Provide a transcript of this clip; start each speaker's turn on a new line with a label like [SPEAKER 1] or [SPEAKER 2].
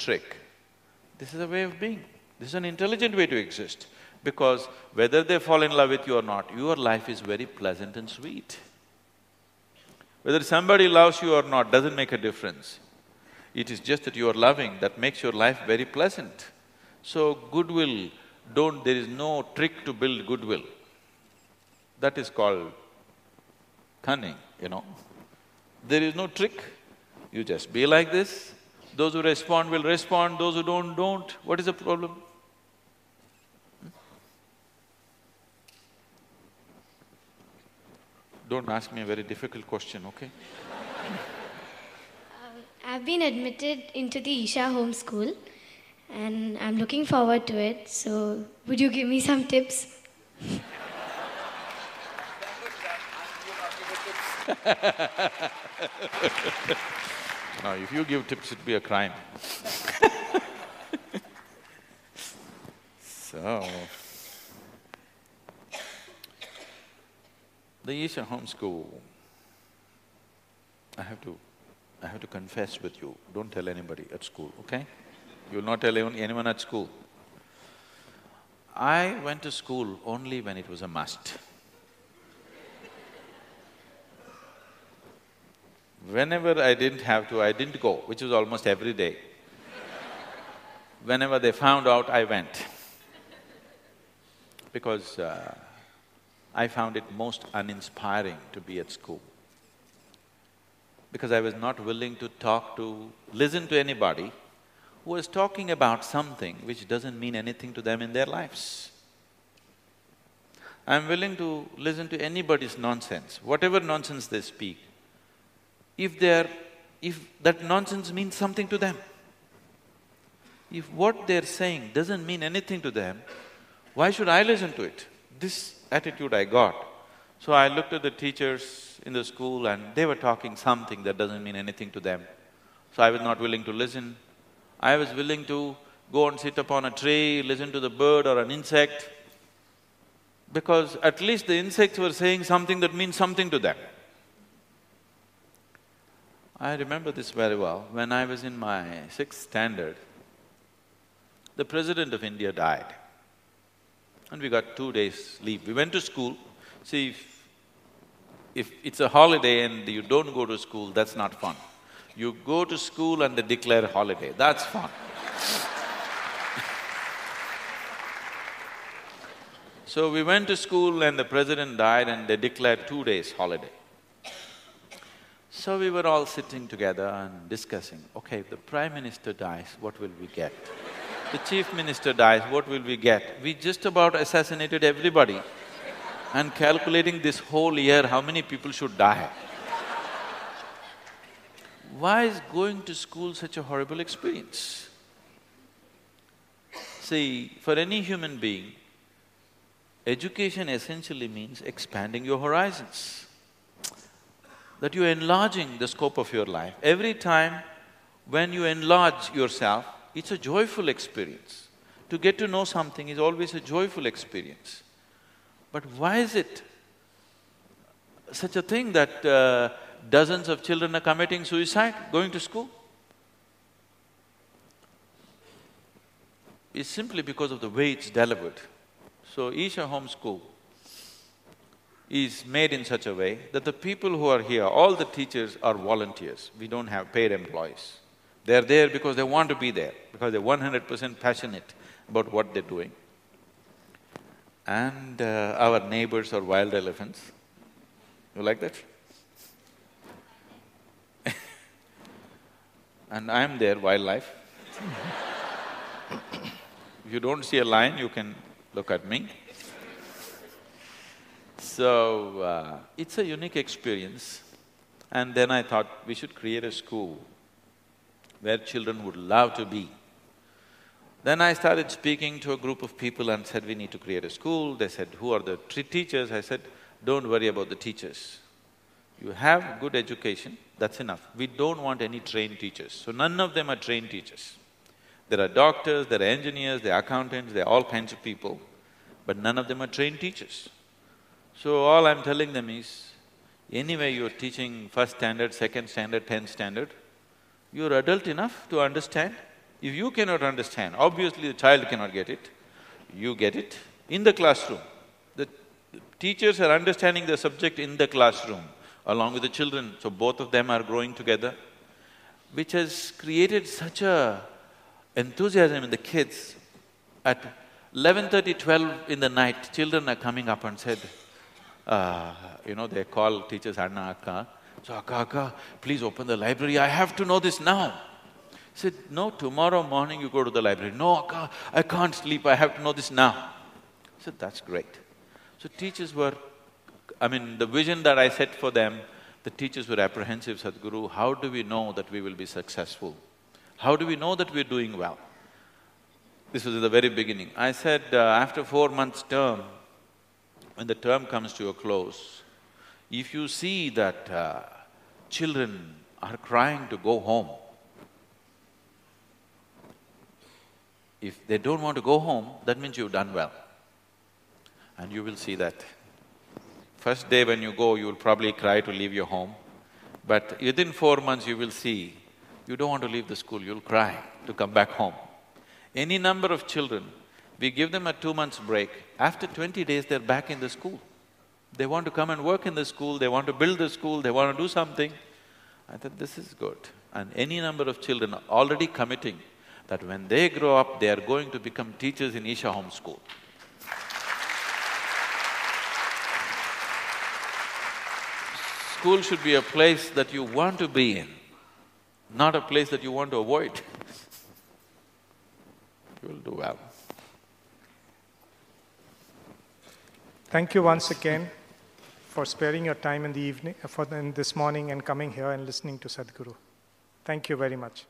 [SPEAKER 1] trick. This is a way of being. This is an intelligent way to exist. Because whether they fall in love with you or not, your life is very pleasant and sweet. Whether somebody loves you or not doesn't make a difference. It is just that you are loving that makes your life very pleasant. So goodwill, there is no trick to build goodwill. That is called cunning, you know. There is no trick. You just be like this. Those who respond will respond, those who don't. What is the problem? Don't ask me a very difficult question, okay?
[SPEAKER 2] I've been admitted into the Isha Home School and I'm looking forward to it. So, would you give me some tips?
[SPEAKER 1] No, if you give tips, it'd be a crime. So, the Isha Home School, I have to confess with you, don't tell anybody at school, okay? You will not tell anyone at school. I went to school only when it was a must. Whenever I didn't have to, I didn't go, which was almost every day. Whenever they found out, I went. Because I found it most uninspiring to be at school. Because I was not willing to listen to anybody who was talking about something which doesn't mean anything to them in their lives. I'm willing to listen to anybody's nonsense, whatever nonsense they speak, if that nonsense means something to them. If what they're saying doesn't mean anything to them, why should I listen to it? This attitude I got. So I looked at the teachers in the school and they were talking something that doesn't mean anything to them. So I was not willing to listen. I was willing to go and sit upon a tree, listen to the bird or an insect, because at least the insects were saying something that means something to them. I remember this very well. When I was in my 6th standard, the President of India died and we got 2 days leave. We went to school. See, if it's a holiday and you don't go to school, that's not fun. You go to school and they declare holiday, that's fun. So we went to school and the President died and they declared 2 days holiday. So we were all sitting together and discussing, okay, if the Prime Minister dies, what will we get? The Chief Minister dies, what will we get? We just about assassinated everybody and calculating this whole year how many people should die. Why is going to school such a horrible experience? See, for any human being, education essentially means expanding your horizons. That you're enlarging the scope of your life. Every time when you enlarge yourself, it's a joyful experience. To get to know something is always a joyful experience. But why is it such a thing that dozens of children are committing suicide going to school? It's simply because of the way it's delivered. So Isha Home School is made in such a way that the people who are here, all the teachers are volunteers. We don't have paid employees. They're there because they want to be there, because they're 100% passionate about what they're doing. And our neighbors are wild elephants. You like that? And I'm their wildlife. If you don't see a lion, you can look at me. So, it's a unique experience. And then I thought we should create a school where children would love to be. Then I started speaking to a group of people and said, we need to create a school. They said, who are the teachers? I said, don't worry about the teachers. You have good education, that's enough. We don't want any trained teachers. So none of them are trained teachers. There are doctors, there are engineers, there are accountants, there are all kinds of people, but none of them are trained teachers. So all I'm telling them is, anyway you're teaching 1st standard, 2nd standard, 10th standard, you're adult enough to understand If you cannot understand, obviously the child cannot get it, you get it in the classroom. The teachers are understanding the subject in the classroom along with the children, so both of them are growing together, which has created such a enthusiasm in the kids. At 11:30, 12 in the night, children are coming up and said, they call teachers Anna, Akka. So, Akka, please open the library, I have to know this now. I said, no, tomorrow morning you go to the library. No, Akka, I can't sleep, I have to know this now. I said, that's great. So teachers were… the vision that I set for them, the teachers were apprehensive, Sadhguru, how do we know that we will be successful? How do we know that we're doing well? This was at the very beginning. I said, after 4 months term, when the term comes to a close, if you see that children are crying to go home, if they don't want to go home, that means you've done well. And you will see that. First day when you go, you will probably cry to leave your home, but within 4 months you will see, you don't want to leave the school, you'll cry to come back home. Any number of children, we give them a 2 months break, after 20 days they're back in the school. They want to come and work in the school, they want to build the school, they want to do something. I thought, this is good. And any number of children are already committing that when they grow up, they are going to become teachers in Isha Home School. School should be a place that you want to be in, not a place that you want to avoid. You will do well.
[SPEAKER 3] Thank you once again for sparing your time in the evening, in this morning and coming here and listening to Sadhguru. Thank you very much.